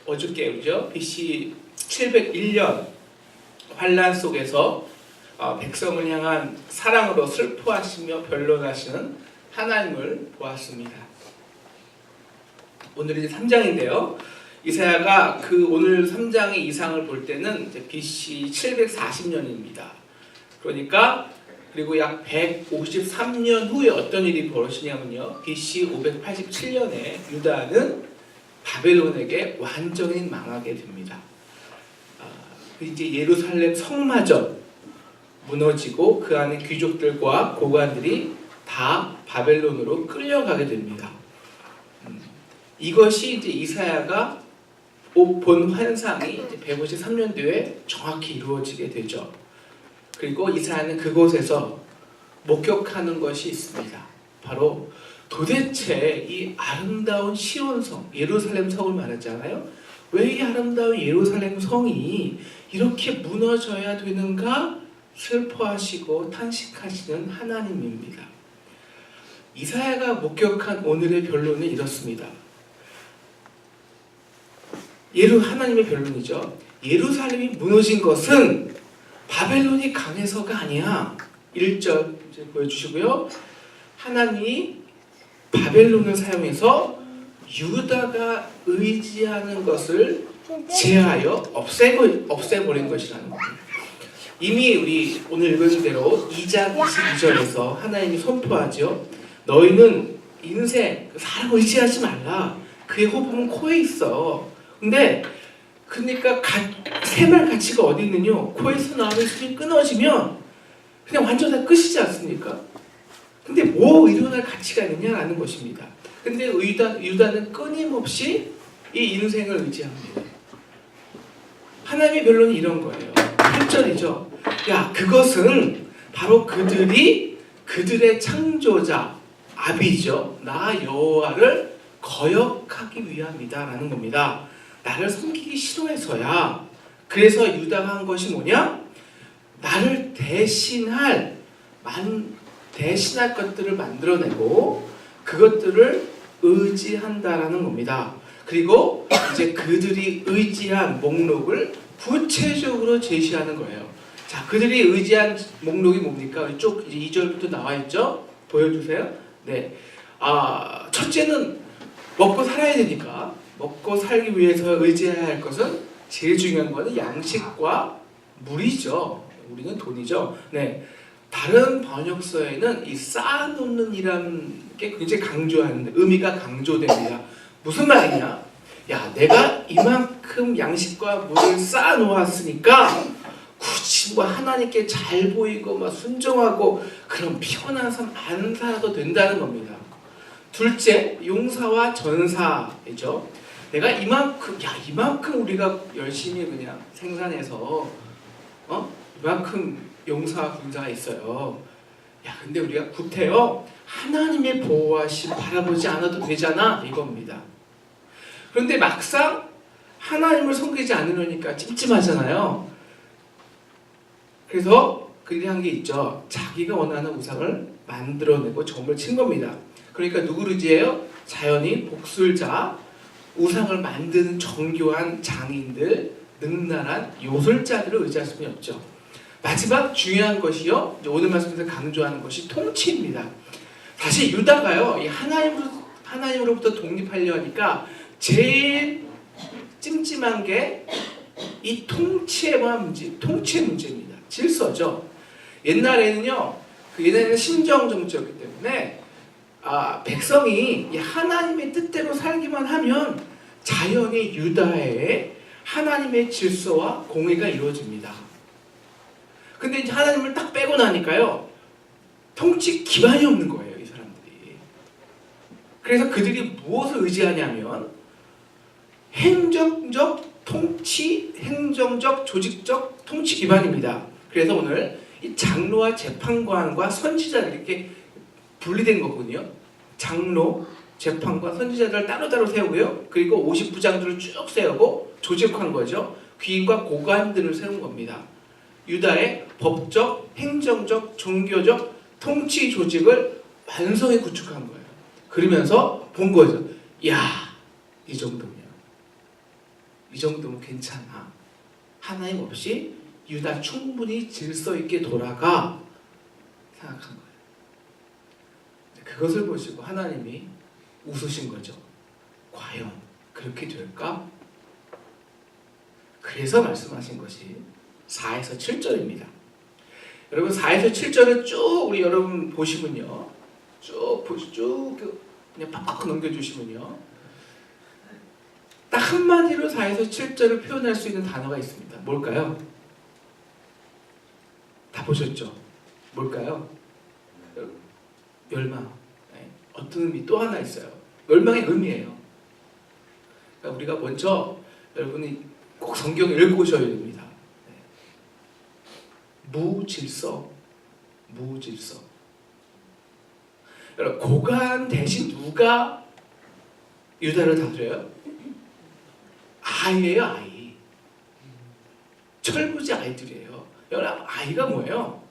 어저께죠. BC 701년 환란 속에서 백성을 향한 사랑으로 슬퍼하시며 변론하시는 하나님을 보았습니다. 오늘이 3장인데요. 이사야가 오늘 3장의 이상을 볼 때는 이제 BC 740년입니다. 그러니까 그리고 약 153년 후에 어떤 일이 벌어지냐면요. BC 587년에 유다는 바벨론에게 완전히 망하게 됩니다. 이제 예루살렘 성마저 무너지고 그 안에 귀족들과 고관들이 다 바벨론으로 끌려가게 됩니다. 이것이 이제 이사야가 본 환상이 이제 153년 뒤에 정확히 이루어지게 되죠. 그리고 이사야는 그곳에서 목격하는 것이 있습니다. 바로 도대체 이 아름다운 시온성, 예루살렘 성을 말하잖아요. 왜 이 아름다운 예루살렘 성이 이렇게 무너져야 되는가 슬퍼하시고 탄식하시는 하나님입니다. 이사야가 목격한 오늘의 변론은 이렇습니다. 하나님의 변론이죠. 예루살렘이 무너진 것은 바벨론이 강해서가 아니야. 1절 이제 보여주시고요. 하나님이 바벨론을 사용해서 유다가 의지하는 것을 제하여 없애버린 것이라는 겁니다. 이미 우리 오늘 읽은 대로 2장 22절에서 하나님이 선포하죠. 너희는 인생, 사람 의지하지 말라. 그의 호흡은 코에 있어. 근데 그러니까 생활 가치가 어디 있느냐? 코에서 나오는 숨이 끊어지면 그냥 완전 다 끝이지 않습니까? 근데 뭐 일어날 가치가 있느냐라는 것입니다. 근데 유다는 끊임없이 이 인생을 의지합니다. 하나님의 변론이 이런 거예요. 8절이죠. 야, 그것은 바로 그들의 창조자 아비죠. 나 여호와를 거역하기 위함이다라는 겁니다. 나를 섬기기 싫어해서야. 그래서 유다가 한 것이 뭐냐? 나를 대신할 것들을 만들어내고 그것들을 의지한다라는 겁니다. 그리고 이제 그들이 의지한 목록을 구체적으로 제시하는 거예요. 자, 그들이 의지한 목록이 뭡니까? 이쪽 이제 2절부터 나와 있죠? 보여주세요. 네. 첫째는 먹고 살아야 되니까 먹고 살기 위해서 의지해야 할 것은 제일 중요한 것은 양식과 물이죠. 우리는 돈이죠. 네. 다른 번역서에는 이 쌓아놓는 이라는 게 굉장히 강조하는데 의미가 강조됩니다. 무슨 말이냐? 야, 내가 이만큼 양식과 물을 쌓아놓았으니까 굳이 하나님께 잘 보이고 순종하고 그런 피곤한 삶 안 살아도 된다는 겁니다. 둘째, 용사와 전사이죠. 내가 이만큼 우리가 열심히 그냥 생산해서 이만큼 용사와 군사가 있어요. 야, 근데 우리가 구태여 하나님의 보호하심 바라보지 않아도 되잖아 이겁니다. 그런데 막상 하나님을 섬기지 않으려니까 찜찜하잖아요. 그래서 그들이 한 게 있죠. 자기가 원하는 우상을 만들어내고 점을 친 겁니다. 그러니까 누구를 의지해요? 자연인, 복술자, 우상을 만드는 정교한 장인들, 능란한 요술자들을 의지할 수는 없죠. 마지막 중요한 것이요. 오늘 말씀에서 강조하는 것이 통치입니다. 사실 유다가요, 이 하나님으로부터 독립하려 하니까 제일 찜찜한 게 이 통치의 문제입니다. 질서죠. 옛날에는 심정 정치였기 때문에 백성이 하나님의 뜻대로 살기만 하면 자연히 유다의 하나님의 질서와 공의가 이루어집니다. 근데 이제 하나님을 딱 빼고 나니까요, 통치 기반이 없는 거예요, 이 사람들이. 그래서 그들이 무엇을 의지하냐면 행정적 통치, 행정적 조직적 통치 기반입니다. 그래서 오늘 이 장로와 재판관과 선지자들 이렇게 분리된 거거든요. 장로, 재판관, 선지자들을 따로따로 세우고요. 그리고 50부장들을 쭉 세우고 조직한 거죠. 귀인과 고관들을 세운 겁니다. 유다의 법적, 행정적, 종교적 통치 조직을 완성히 구축한 거예요. 그러면서 본 거죠. 야, 이 정도면 이 정도면 괜찮아. 하나님 없이 유다 충분히 질서 있게 돌아가 생각한 거예요. 그것을 보시고 하나님이 웃으신 거죠. 과연 그렇게 될까? 그래서 말씀하신 것이 4에서 7절입니다. 여러분 4에서 7절을 쭉 우리 여러분 보시면요. 쭉 그냥 팍팍 넘겨주시면요. 딱 한마디로 4에서 7절을 표현할 수 있는 단어가 있습니다. 뭘까요? 다 보셨죠? 뭘까요? 멸망. 네. 어떤 의미 또 하나 있어요. 멸망의 의미예요. 그러니까 우리가 먼저 여러분이 꼭 성경을 읽으셔야 됩니다. 네. 무질서. 여러분 고관 대신 누가 유다를 다스려요? 아이예요, 아이. 철부지 아이들이에요. 여러분 아이가 뭐예요?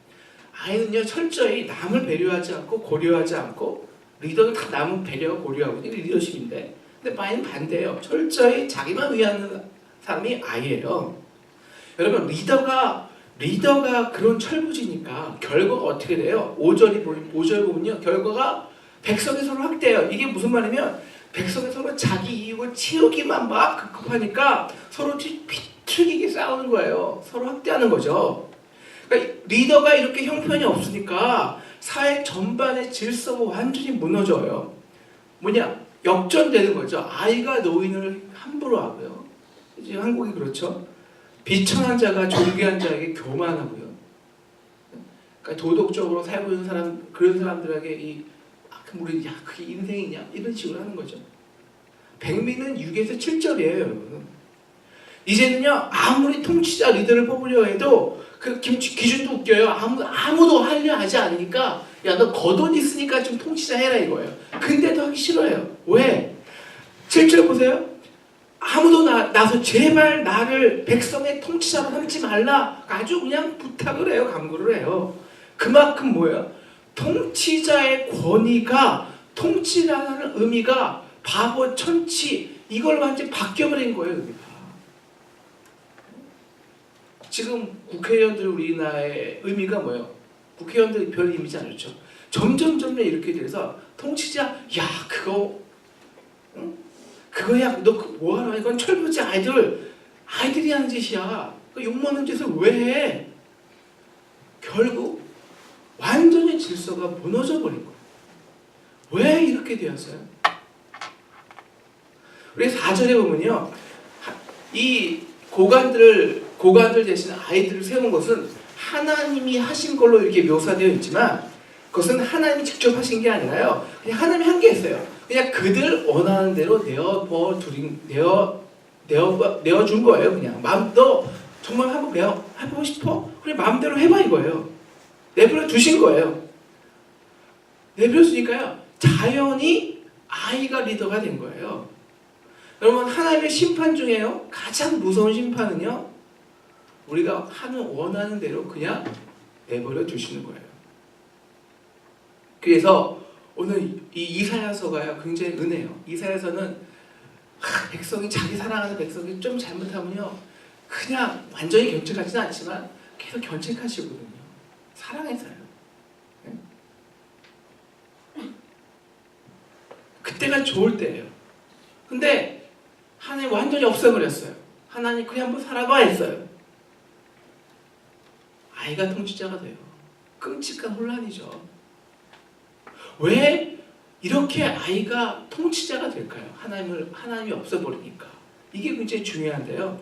아이는요 철저히 남을 배려하지 않고 고려하지 않고 리더는 다 남을 배려하고 고려하고 이게 리더십인데 근데 아이는 반대예요. 철저히 자기만 위하는 사람이 아이예요. 여러분 리더가 그런 철부지니까 결과가 어떻게 돼요? 5절 보면요 결과가 백성이 서로 학대해요. 이게 무슨 말이면 백성이 서로 자기 이익을 채우기만 막 급급하니까 서로 비틀기게 싸우는 거예요. 서로 학대하는 거죠. 그러니까 리더가 이렇게 형편이 없으니까 사회 전반의 질서가 완전히 무너져요. 뭐냐? 역전되는 거죠. 아이가 노인을 함부로 하고요. 이제 한국이 그렇죠. 비천한 자가 존귀한 자에게 교만하고요. 그러니까 도덕적으로 살고 있는 사람 그런 사람들에게 우리 그게 인생이냐 이런 식으로 하는 거죠. 백미는 6에서 7절이에요, 여러분. 이제는요 아무리 통치자 리더를 뽑으려 해도 그 기준도 웃겨요. 아무도 하려 하지 않으니까 야 너 겉옷 있으니까 좀 통치자 해라 이거예요. 근데도 하기 싫어요. 왜? 7절 보세요. 아무도 나서 제발 나를 백성의 통치자로 삼지 말라. 아주 그냥 부탁을 해요. 강구를 해요. 그만큼 뭐예요? 통치자의 권위가 통치라는 의미가 바보, 천치 이걸 완전히 바뀌어버린 거예요. 의미가. 지금 국회의원들 우리나라의 의미가 뭐예요? 국회의원들이 별 의미지 않죠. 점점 이렇게 돼서 통치자 야 그거 응? 그거야 너 뭐하라 이건 철부지 아이들이 하는 짓이야. 욕먹는 짓을 왜 해? 결국 완전히 질서가 무너져 버린 거예요. 왜 이렇게 되었어요? 우리 4절에 보면요. 이 고관들 대신 아이들을 세운 것은 하나님이 하신 걸로 이렇게 묘사되어 있지만 그것은 하나님이 직접 하신 게 아니라요. 그냥 하나님이 한 게 있어요. 그냥 그들 원하는 대로 내어준 거예요. 그냥 너 정말 한번 해보고 싶어? 그래 마음대로 해봐 이거예요. 내버려 두신 거예요. 내버려 두니까요. 자연히 아이가 리더가 된 거예요. 여러분 하나님의 심판 중에요. 가장 무서운 심판은요. 우리가 원하는 대로 그냥 내버려 두시는 거예요. 그래서 오늘 이 이사야서가요. 굉장히 은혜요. 이사야서는 백성이 자기 사랑하는 백성이 좀 잘못하면요. 그냥 완전히 견책하지는 않지만 계속 견책하시거든요. 사랑해서요. 네? 그때가 좋을 때예요. 근데 하나님 완전히 없애버렸어요. 하나님 그냥 한번 살아봐 했어요. 아이가 통치자가 돼요. 끔찍한 혼란이죠. 왜 이렇게 아이가 통치자가 될까요? 하나님이 없애버리니까. 이게 굉장히 중요한데요.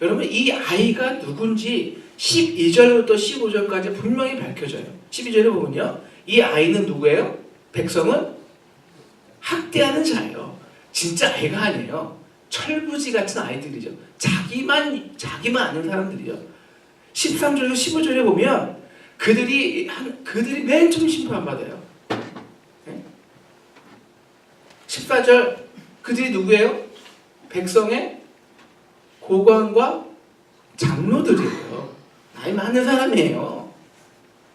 여러분 이 아이가 누군지 12절부터 15절까지 분명히 밝혀져요. 12절에 보면요. 이 아이는 누구예요? 백성은 학대하는 자예요. 진짜 아이가 아니에요. 철부지 같은 아이들이죠. 자기만 아는 사람들이죠. 13절에서 15절에 보면 그들이 맨 처음 심판받아요. 14절 그들이 누구예요? 백성의 고관과 장로들이에요. 나이 많은 사람이에요.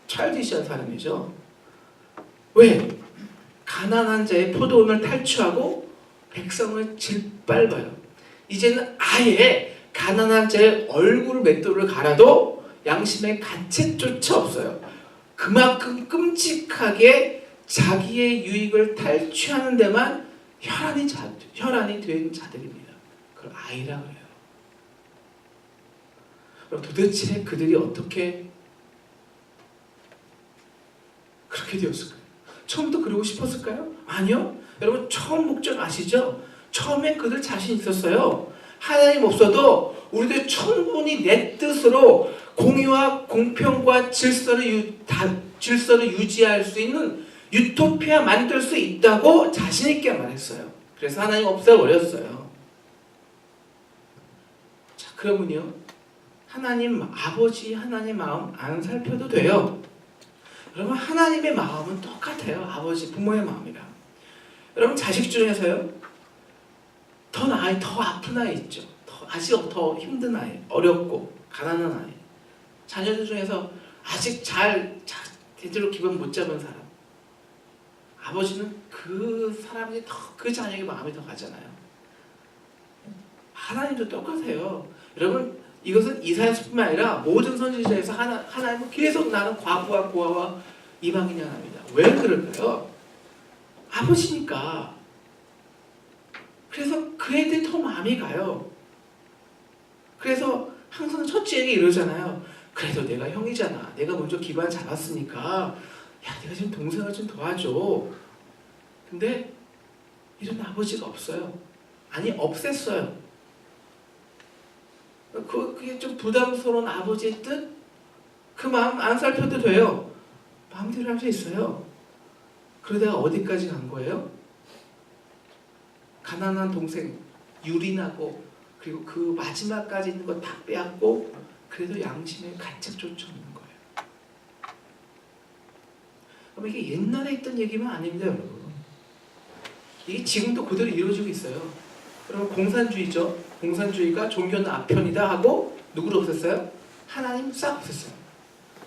찰디시한 사람이죠. 왜? 가난한 자의 포도원을 탈취하고 백성을 짓밟아요. 이제는 아예 가난한 자의 얼굴 맷돌을 갈아도 양심의 가책조차 없어요. 그만큼 끔찍하게 자기의 유익을 탈취하는 데만 혈안이 된 자들입니다. 그걸 아이라고 해요. 그럼 도대체 그들이 어떻게 그렇게 되었을까요? 처음부터 그러고 싶었을까요? 아니요. 여러분 처음 목적 아시죠? 처음에 그들 자신 있었어요. 하나님 없어도 우리들 충분히 내 뜻으로 공의와 공평과 질서를 유지할 수 있는 유토피아 만들 수 있다고 자신 있게 말했어요. 그래서 하나님 없애버렸어요. 자, 그러면요. 하나님 아버지 하나님 마음 안 살펴도 돼요. 여러분 하나님의 마음은 똑같아요. 아버지 부모의 마음이랑. 여러분 자식 중에서요. 더 아픈 아이 있죠. 아직 더 힘든 아이, 어렵고 가난한 아이. 자녀들 중에서 아직 제대로 기분 못 잡은 사람. 아버지는 그 사람이 그 자녀에게 마음이 더 가잖아요. 하나님도 똑같아요. 여러분 이것은 이사야뿐만 아니라 모든 선지자에서 하나님은 계속 나는 과부와 고아와 이방인이 하나입니다. 왜 그럴까요? 아버지니까. 그래서 그 애들이 더 마음이 가요. 그래서 항상 첫째에게 이러잖아요. 그래도 내가 형이잖아. 내가 먼저 기반 잡았으니까 야 내가 지금 동생을 좀 도와줘. 근데 이런 아버지가 없어요. 아니 없앴어요. 그게 좀 부담스러운 아버지의 뜻? 그 마음 안 살펴도 돼요. 마음대로 할 수 있어요. 그러다가 어디까지 간 거예요? 가난한 동생 유린하고 그리고 그 마지막까지 있는 거 다 빼앗고 그래도 양심의 가책조차 없는 거예요. 그럼 이게 옛날에 있던 얘기만 아닙니다, 여러분. 이게 지금도 그대로 이루어지고 있어요. 그러면 공산주의죠. 공산주의가 종교는 아편이다 하고 누구를 없앴어요? 하나님 싹 없앴어요.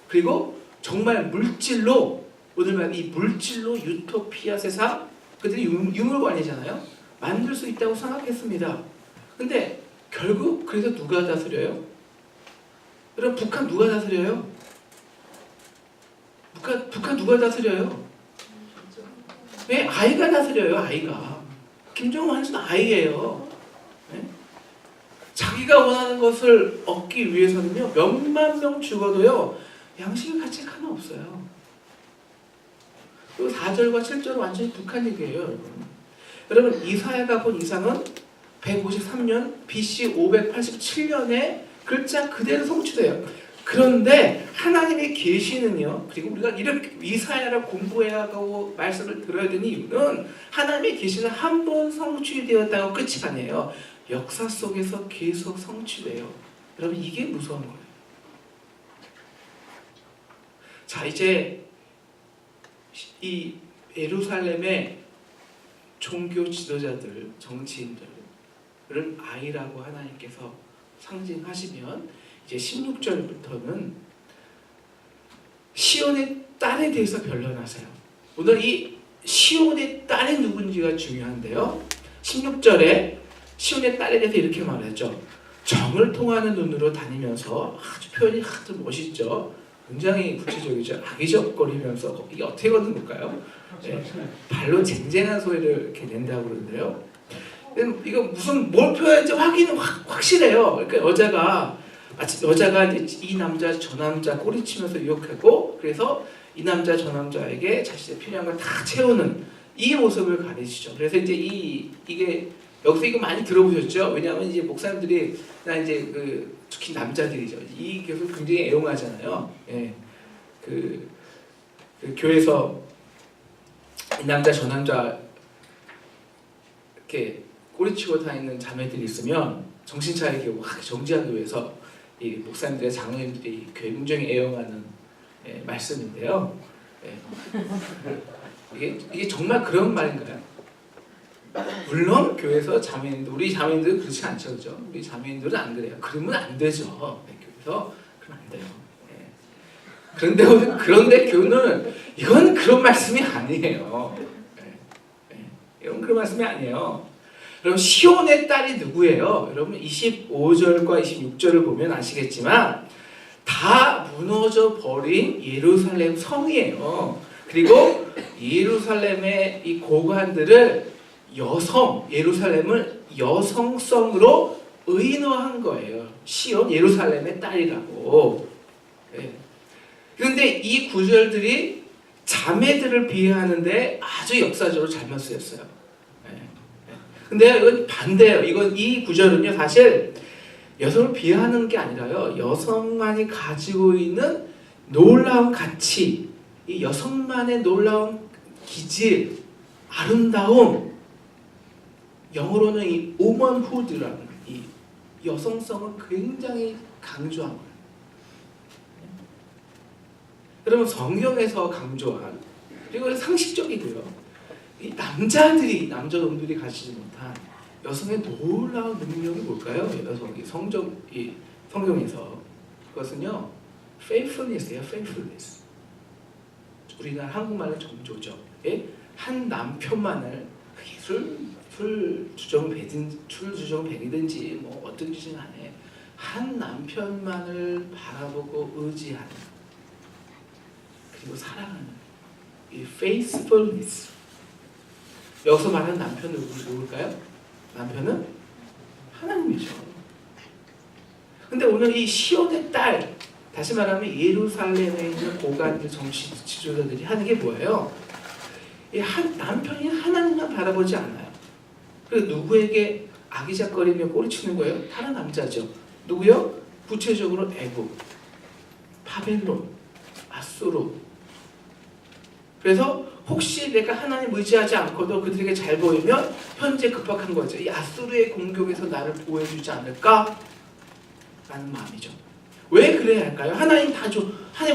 그리고 정말 물질로 오늘 말 이 물질로 유토피아 세상 그들이 유물관이잖아요. 만들 수 있다고 생각했습니다. 근데 결국 그래서 누가 다스려요? 여러분 북한 누가 다스려요? 북한 누가 다스려요? 왜? 아이가 다스려요. 아이가. 김정은 한수는 아이예요. 네? 자기가 원하는 것을 얻기 위해서는요. 몇만 명 죽어도요. 양심의 가책 하나 없어요. 그리고 4절과 7절은 완전히 북한 얘기예요. 여러분 이사야가 본 이상은 153년 BC 587년에 글자 그대로 성취돼요. 그런데 하나님의 계시는요. 그리고 우리가 이렇게 이사야를 공부해야 하고 말씀을 들어야 되는 이유는 하나님의 계시는 한 번 성취되었다고 끝이 아니에요. 역사 속에서 계속 성취돼요. 여러분 이게 무서운 거예요. 자 이제 이 예루살렘의 종교 지도자들, 정치인들을 아이라고 하나님께서 상징하시면 이제 16절부터는 시온의 딸에 대해서 변론하세요. 오늘 이 시온의 딸이 누군지가 중요한데요. 16절에 시온의 딸에 대해서 이렇게 말하죠. 정을 통하는 눈으로 다니면서 아주 표현이 아주 멋있죠. 굉장히 구체적이죠. 악의적거리면서 이게 어떻게 걷는 걸까요? 네, 발로 쟁쟁한 소리를 이렇게 낸다고 그러는데요. 이거 무슨 뭘 표현할지 확인은 확실해요. 그러니까 여자가 이제 이 남자 저 남자 꼬리치면서 유혹하고 그래서 이 남자 저 남자에게 자신의 필요한 걸 다 채우는 이 모습을 가리시죠. 그래서 이제 이게 여기서 이거 많이 들어보셨죠? 왜냐하면 이제 목사님들이 이제 특히 남자들이죠. 이 교수 굉장히 애용하잖아요. 예, 그 교회에서 이 남자 저 남자 이렇게 꼬리치고 다니는 자매들이 있으면 정신 차리게 확 정지하기 위해서 이 목사님들의 장로님들이 굉장히 애용하는 말씀인데요. 이게 정말 그런 말인가요? 물론 교회에서 자매인들, 우리 자매인들은 그렇지 않죠, 그죠? 우리 자매인들은 안 그래요. 그러면 안 되죠. 교회에서 그러면 안 돼요. 그런데 교회는 이건 그런 말씀이 아니에요. 이건 그런 말씀이 아니에요. 여러분 시온의 딸이 누구예요? 여러분 25절과 26절을 보면 아시겠지만 다 무너져 버린 예루살렘 성이에요. 그리고 예루살렘의 이 고관들을 예루살렘을 여성성으로 의인화한 거예요. 시온 예루살렘의 딸이라고. 네. 그런데 이 구절들이 자매들을 비하하는데 아주 역사적으로 잘못 쓰였어요. 근데 이건 반대예요. 이 구절은요, 사실 여성을 비하하는 게 아니라요, 여성만이 가지고 있는 놀라운 가치, 이 여성만의 놀라운 기질, 아름다움, 영어로는 이 womanhood라는 이 여성성을 굉장히 강조한 거예요. 여러분 성경에서 강조한, 그리고 상식적이고요, 이 남자놈들이 가지지 못한 여성의 놀라운 능력이 뭘까요? 성경에서 그것은요, faithfulness예요. faithfulness. 우리나라 한국말로 정조죠. 예? 한 남편만을 술 주정뱅이든지 뭐 어떤 짓은 안해, 한 남편만을 바라보고 의지하는, 그리고 사랑하는 이 faithfulness. 여기서 말하는 남편은 누굴까요? 남편은 하나님이죠. 근데 오늘 이 시온의 딸, 다시 말하면 예루살렘에 있는 고관들 정치 지도자들이 하는 게 뭐예요? 남편이 하나님만 바라보지 않아요. 그리고 누구에게 아기작거리며 꼬리치는 거예요? 다른 남자죠. 누구요? 구체적으로 애굽, 바벨론, 아수르. 그래서 혹시 내가 하나님 의지하지 않고도 그들에게 잘 보이면 현재 급박한 거죠. 이 아수르의 공격에서 나를 보호해주지 않을까? 라는 마음이죠. 왜 그래야 할까요? 하나님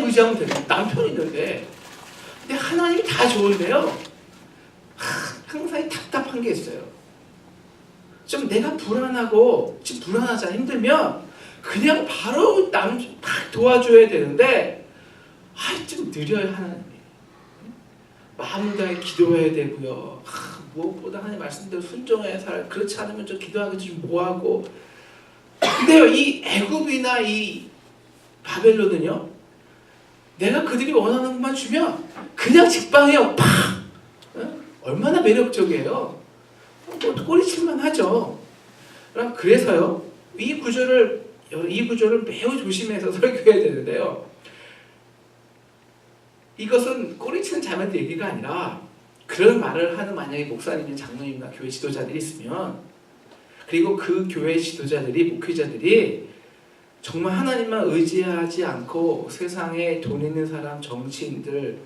의지하면 되는 남편이 있는데, 근데 하나님이 다 좋은데요, 항상 답답한 게 있어요. 좀 내가 불안하고 지금 불안하잖아, 힘들면 그냥 바로 막 도와줘야 되는데 좀 느려요. 하나님이 마음 다해 기도해야 되고요, 무엇보다 하나님 말씀대로 순종해야 살. 그렇지 않으면 좀 기도하기 좀 뭐하고. 근데요, 이 애굽이나 이 바벨론은요, 내가 그들이 원하는 것만 주면 그냥 직방해요. 팍! 얼마나 매력적이에요. 꼬리칠만 하죠. 그래서요, 이 구절을 매우 조심해서 설교해야 되는데요, 이것은 꼬리치는 자매들 얘기가 아니라, 그런 말을 하는 만약에 목사님이나 장로님이나 교회 지도자들이 있으면, 그리고 그 교회 지도자들이, 목회자들이 정말 하나님만 의지하지 않고 세상에 돈 있는 사람, 정치인들,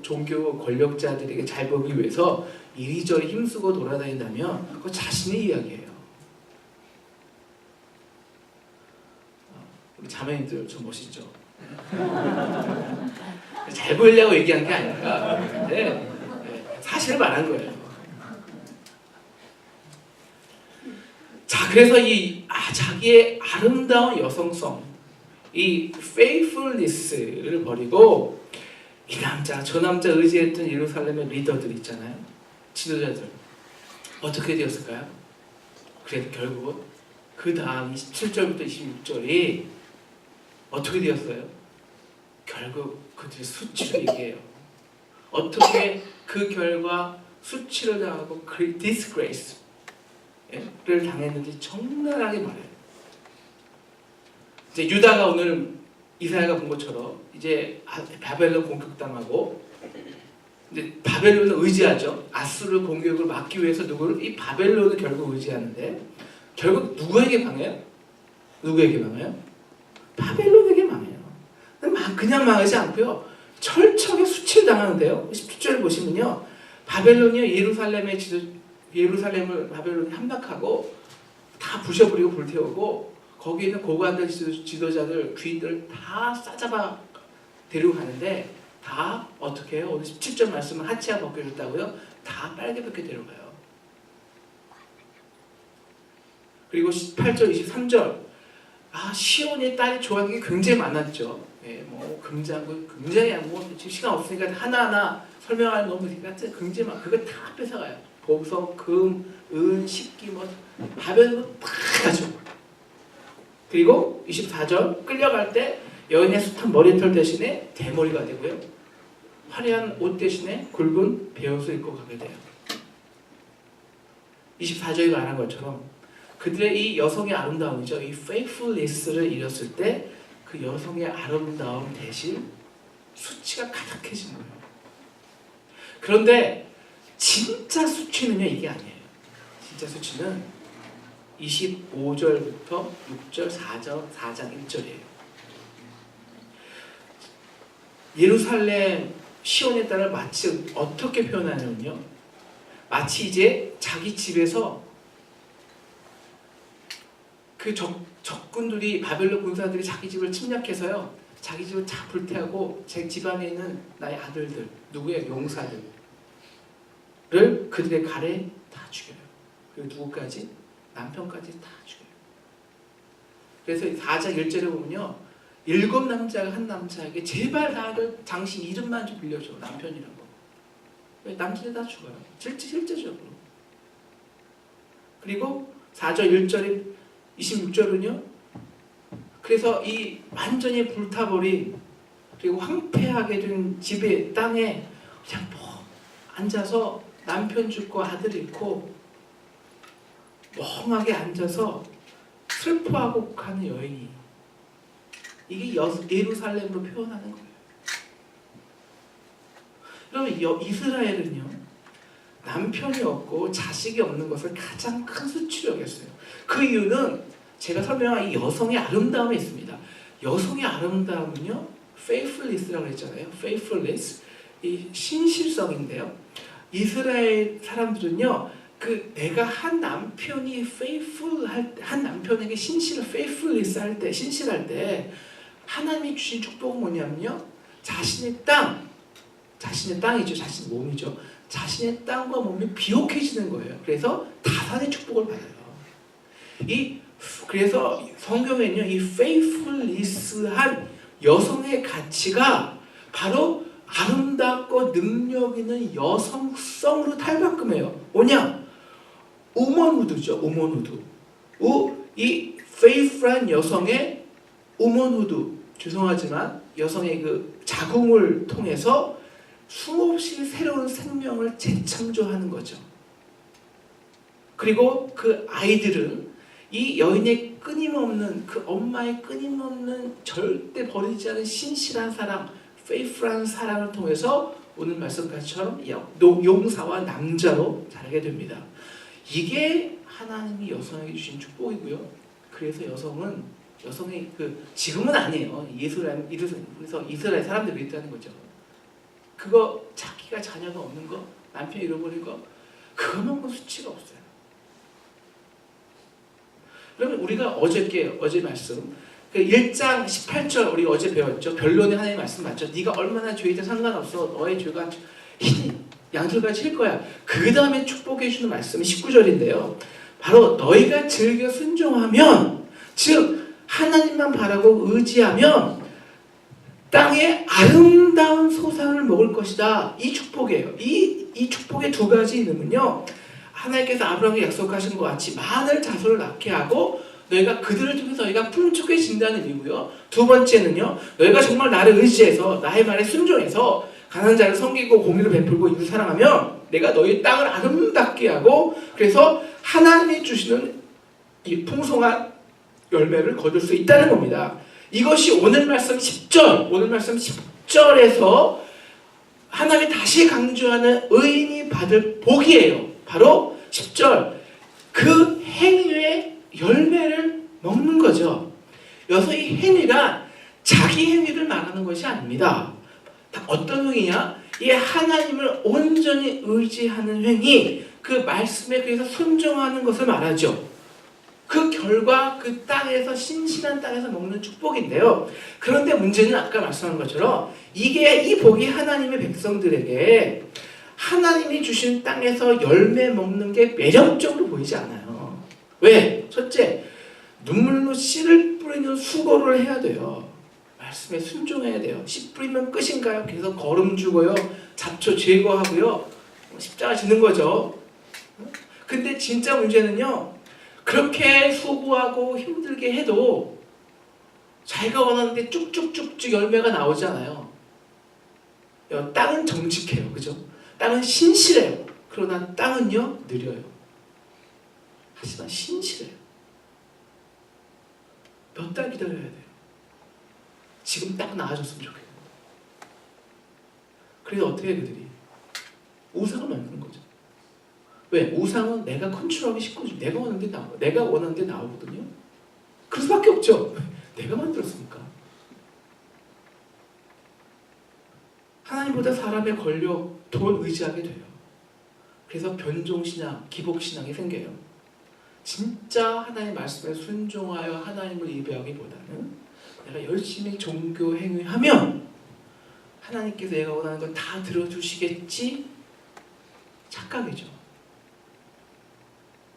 종교 권력자들에게 잘 보기 위해서 이리저리 힘쓰고 돌아다닌다면 그거 자신의 이야기예요. 우리 자매님들 좀 멋있죠? 잘 보이려고 얘기한 게 아니라, 네, 사실을 말한 거예요. 자, 그래서 자기의 아름다운 여성성, 이 faithfulness를 버리고 저 남자 의지했던 예루살렘의 리더들 있잖아요, 지도자들, 어떻게 되었을까요? 그래도 결국은 그 다음 27절부터 26절이 어떻게 되었어요? 결국 그들이 수치를 얘기해요. 어떻게 그 결과 수치를 당하고 disgrace를 당했는지 적나라하게 말해요. 이제 유다가 오늘 이사야가 본 것처럼 이제 바벨론 공격당하고, 이제 바벨론을 의지하죠. 아수르 공격을 막기 위해서 이 바벨론을 결국 의지하는데, 결국 누구에게 망해요? 바벨론에게 망해요. 그냥 망하지 않고요, 철저하게 수치를 당하는데요. 17절 보시면요, 예루살렘을 바벨론이 함락하고 다 부셔버리고 불태우고, 거기 있는 고관들, 지도자들, 귀인들 다 싸잡아 데리고 가는데, 다 어떻게 해요? 오늘 17절 말씀은 하치아 벗겨졌다고요? 다 빨개벗겨 데려가요. 그리고 18절, 23절, 시온의 딸이 좋아하는 게 굉장히 많았죠. 굉장히 지금 시간 없으니까 하나하나 설명할 너무 굉장히 많죠. 그걸 다 뺏어가요. 보석, 금, 은, 식기 뭐 바벨로 다 가죠. 그리고 24절 끌려갈 때 여인의 숱한 머리털 대신에 대머리가 되고요. 화려한 옷 대신에 굵은 베옷을 입고 가게 돼요. 24절이 말한 것처럼 그들의 이 여성의 아름다움이죠. 이 faithfulness를 이뤘을 때 그 여성의 아름다움 대신 수치가 가득해진 거예요. 그런데 진짜 수치는요, 이게 아니에요. 진짜 수치는 25절부터 6절, 4장 1절이에요. 예루살렘 시온의 딸을 마치 어떻게 표현하냐면요, 마치 이제 자기 집에서 그 적군들이, 바벨론 군사들이 자기 집을 침략해서요, 자기 집을 다 불태우고 제 집안에 있는 나의 아들들, 누구의 용사들을 그들의 칼에 다 죽여요. 그리고 누구까지? 남편까지 다 죽여요. 그래서 4장 1절에 보면요, 7 남자가 한 남자에게 제발 나를 당신 이름만 좀 빌려줘, 남편이라고. 남자들 다 죽어요. 실제적으로. 그리고 4절 1절에 26절은요, 그래서 이 완전히 불타버린 그리고 황폐하게 된 집의 땅에 그냥 뭐 앉아서 남편 죽고 아들 잃고 멍하게 앉아서 슬퍼하고 가는 여인이, 이게 예루살렘으로 표현하는 거예요. 여러분, 이스라엘은요, 남편이 없고 자식이 없는 것을 가장 큰 수치로 여겼어요. 그 이유는 제가 설명한 이 여성의 아름다움에 있습니다. 여성의 아름다움은요, faithfulness라고 했잖아요. faithfulness, 이 신실성인데요. 이스라엘 사람들은요, 그 내가 한 남편이 한 남편에게 faithfulness 할 때, 신실할 때 하나님이 주신 축복은 뭐냐면요, 자신의 땅이죠, 자신의 몸이죠. 자신의 땅과 몸이 비옥해지는 거예요. 그래서 다산의 축복을 받아요. 그래서 성경에는요, 이 faithfulness한 여성의 가치가 바로 아름답고 능력 있는 여성성으로 탈바꿈해요. 뭐냐? 우먼후드죠. 우먼후드. 이 faithful한 여성의 우먼후드, 죄송하지만 여성의 그 자궁을 통해서 수없이 새로운 생명을 재창조하는 거죠. 그리고 그 아이들은 이 여인의 끊임없는, 그 엄마의 끊임없는 절대 버리지 않은 신실한 사랑, faithful한 사랑을 통해서 오늘 말씀까지처럼 용사와 남자로 자라게 됩니다. 이게 하나님이 여성에게 주신 축복이고요. 그래서 여성의 지금은 아니에요. 그래서 이스라엘 사람들이 있다는 거죠. 그거 자기가 자녀가 없는 거, 남편 잃어버린 거, 그거만큼 수치가 없어요. 그러면 우리가 어제 말씀, 그 1장 18절 우리 어제 배웠죠. 변론의 하나님의 말씀 맞죠? 네가 얼마나 죄이든 상관없어. 너의 죄가 양털같이 힐 거야. 그 다음에 축복해 주는 말씀이 19절인데요. 바로 너희가 즐겨 순종하면, 즉 하나님만 바라고 의지하면 땅의 아름다운 소산을 먹을 것이다. 이 축복이에요. 이 축복의 두 가지 이름은요, 하나님께서 아브라함에게 약속하신 것 같이 많은 자손을 낳게 하고 너희가 그들을 통해서 너희가 풍족해진다는 의미고요. 두 번째는요, 너희가 정말 나를 의지해서 나의 말에 순종해서 가난한 자를 섬기고 공의를 베풀고 이를 사랑하면 내가 너희 땅을 아름답게 하고, 그래서 하나님이 주시는 이 풍성한 열매를 거둘 수 있다는 겁니다. 이것이 오늘 말씀 10절에서 하나님이 다시 강조하는 의인이 받을 복이에요. 바로 10절, 그 행위의 열매를 먹는 거죠. 여기서 이 행위란 자기 행위를 말하는 것이 아닙니다. 어떤 행위냐? 이 하나님을 온전히 의지하는 행위, 그 말씀에 그래서 순종하는 것을 말하죠. 그 결과 그 땅에서, 신실한 땅에서 먹는 축복인데요. 그런데 문제는 아까 말씀한 것처럼 이 복이 하나님의 백성들에게 하나님이 주신 땅에서 열매 먹는 게 매력적으로 보이지 않아요. 왜? 첫째, 눈물로 씨를 뿌리는 수고를 해야 돼요. 말씀에 순종해야 돼요. 씨 뿌리면 끝인가요? 그래서 거름 주고요, 잡초 제거하고요, 십자가 지는 거죠. 근데 진짜 문제는요, 그렇게 수고하고 힘들게 해도 자기가 원하는데 쭉쭉쭉쭉 열매가 나오지 않아요. 땅은 정직해요. 그죠? 땅은 신실해요. 그러나 땅은요, 느려요. 하지만 신실해요. 몇 달 기다려야 돼요. 지금 딱 나아졌으면 좋겠어요. 그래서 어떻게 해, 그들이? 우상을 만드는 거죠. 왜? 우상은 내가 컨트롤하기 쉽거든요. 내가 원하는 데 나오거든요. 그럴 수밖에 없죠. 내가 만들었으니까. 하나님보다 사람의 권력, 돈 의지하게 돼요. 그래서 변종신앙, 기복신앙이 생겨요. 진짜 하나님의 말씀에 순종하여 하나님을 예배하기보다는 내가 열심히 종교 행위하면 하나님께서 내가 원하는 건 다 들어주시겠지? 착각이죠.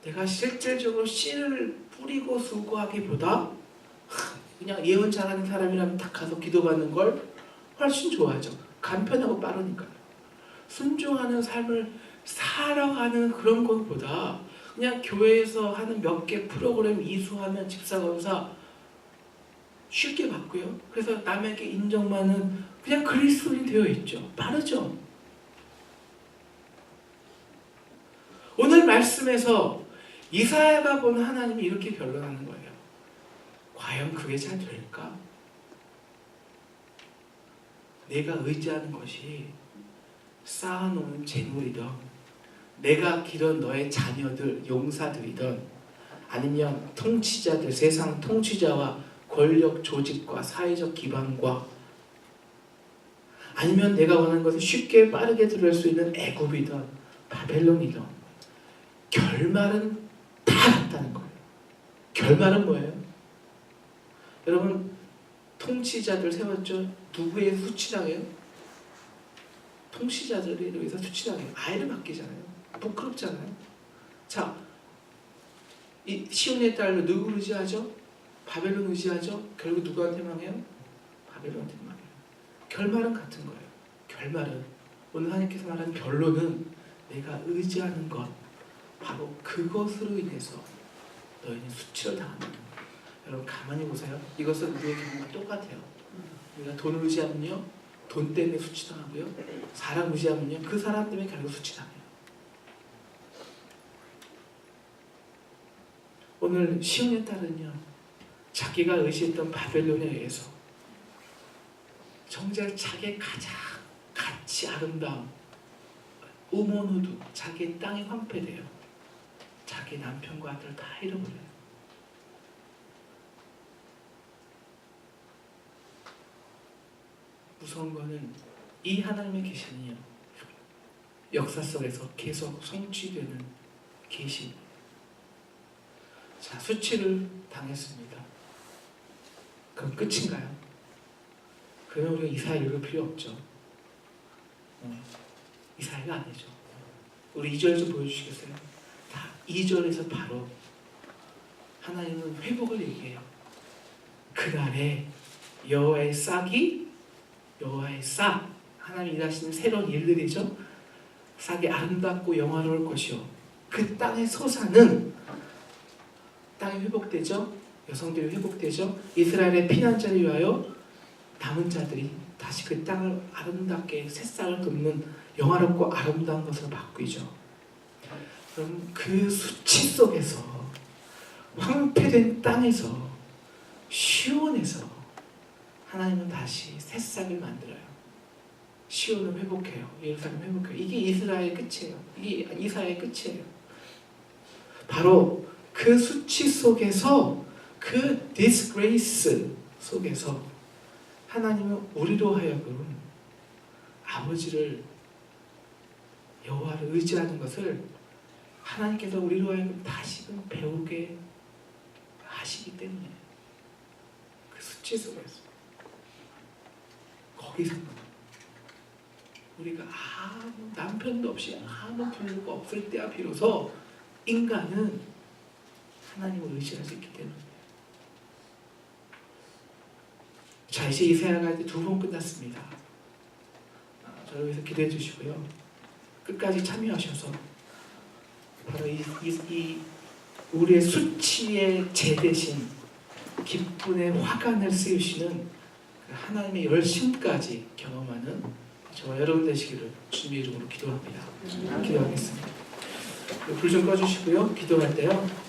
내가 실질적으로 씨를 뿌리고 수고하기보다 그냥 예언 잘하는 사람이라면 딱 가서 기도받는 걸 훨씬 좋아하죠. 간편하고 빠르니까요. 순종하는 삶을 살아가는 그런 것보다 그냥 교회에서 하는 몇 개 프로그램 이수하면 집사검사 쉽게 받고요. 그래서 남에게 인정받는 그냥 그리스도인이 되어 있죠. 빠르죠. 오늘 말씀에서 이사야가 보는 하나님이 이렇게 변론하는 거예요. 과연 그게 잘 될까? 내가 의지하는 것이 쌓아놓은 재물이든 내가 기른 너의 자녀들, 용사들이든 아니면 통치자들, 세상 통치자와 권력 조직과 사회적 기반과 아니면 내가 원하는 것을 쉽게 빠르게 들을 수 있는 애굽이든 바벨론이든 결말은 다 같다는 거예요. 결말은 뭐예요? 여러분 통치자들 세웠죠? 누구의 수치당해요? 통치자들에 의해서 수치당해요. 아이를 맡기잖아요. 부끄럽잖아요. 자, 이 시온의 딸로 누구 의지하죠? 바벨론 의지하죠? 결국 누구한테 망해요? 바벨론한테 망해요. 결말은 같은 거예요. 결말은 오늘 하나님께서 말하는 결론은 내가 의지하는 것 바로 그것으로 인해서 너희는 수치를 당한다. 여러분 가만히 보세요. 이것은 우리의 경우가 똑같아요. 우리가 돈을 의지하면요 돈 때문에 수치당하고요, 사람 의지하면요 그 사람 때문에 결국 수치당해요. 오늘 시온의 딸은요 자기가 의지했던 바벨론에 의해서 정작 자기의 가장 가치 아름다운 우몬후두 자기의 땅이 황폐돼요. 자기 남편과 아들을 다 잃어버려요. 무서운 거는 이 하나님의 계시는요 역사 속에서 계속 성취되는 계시입니다. 자, 수치를 당했습니다. 그럼 끝인가요? 그러면 우리가 이사야 읽을 필요 없죠. 이사야가 아니죠. 우리 2절 좀 보여주시겠어요? 다 2절에서 바로 하나님은 회복을 얘기해요. 그날에 여호와의 싹이 여호와의 싹 하나님이 일하시는 새로운 일들이죠. 싹이 아름답고 영화로울 것이요 그 땅의 소사는 땅이 회복되죠. 여성들이 회복되죠. 이스라엘의 피난자를 위하여 남은 자들이 다시 그 땅을 아름답게 새싹을 돋는 영화롭고 아름다운 것으로 바뀌죠. 그럼 그 수치 속에서 황폐된 땅에서 시온에서 하나님은 다시 새싹을 만들어요. 시온을 회복해요. 예루살렘을 회복해요. 이게 이스라엘의 끝이에요. 이게 이사야의 끝이에요. 바로 그 수치 속에서 그 disgrace 속에서 하나님은 우리로 하여금 아버지를 여호와를 의지하는 것을 하나님께서 우리로 하여금 다시금 배우게 하시기 때문에 그 수치 속에서 거기서 우리가 아무 남편도 없이 아무 부모가 없을 때야 비로소 인간은 하나님을 의지할 수 있기 때문에. 자, 이제 이사야가 이제 2번 끝났습니다. 저를 위해서 기도해 주시고요. 끝까지 참여하셔서 바로 이 우리의 수치의 재 대신 기쁨의 화관을 씌우시는 그 하나님의 열심까지 경험하는 저와 여러분 되시기를 주님의 이름으로 기도합니다. 기도하겠습니다. 불 좀 꺼주시고요. 기도할 때요.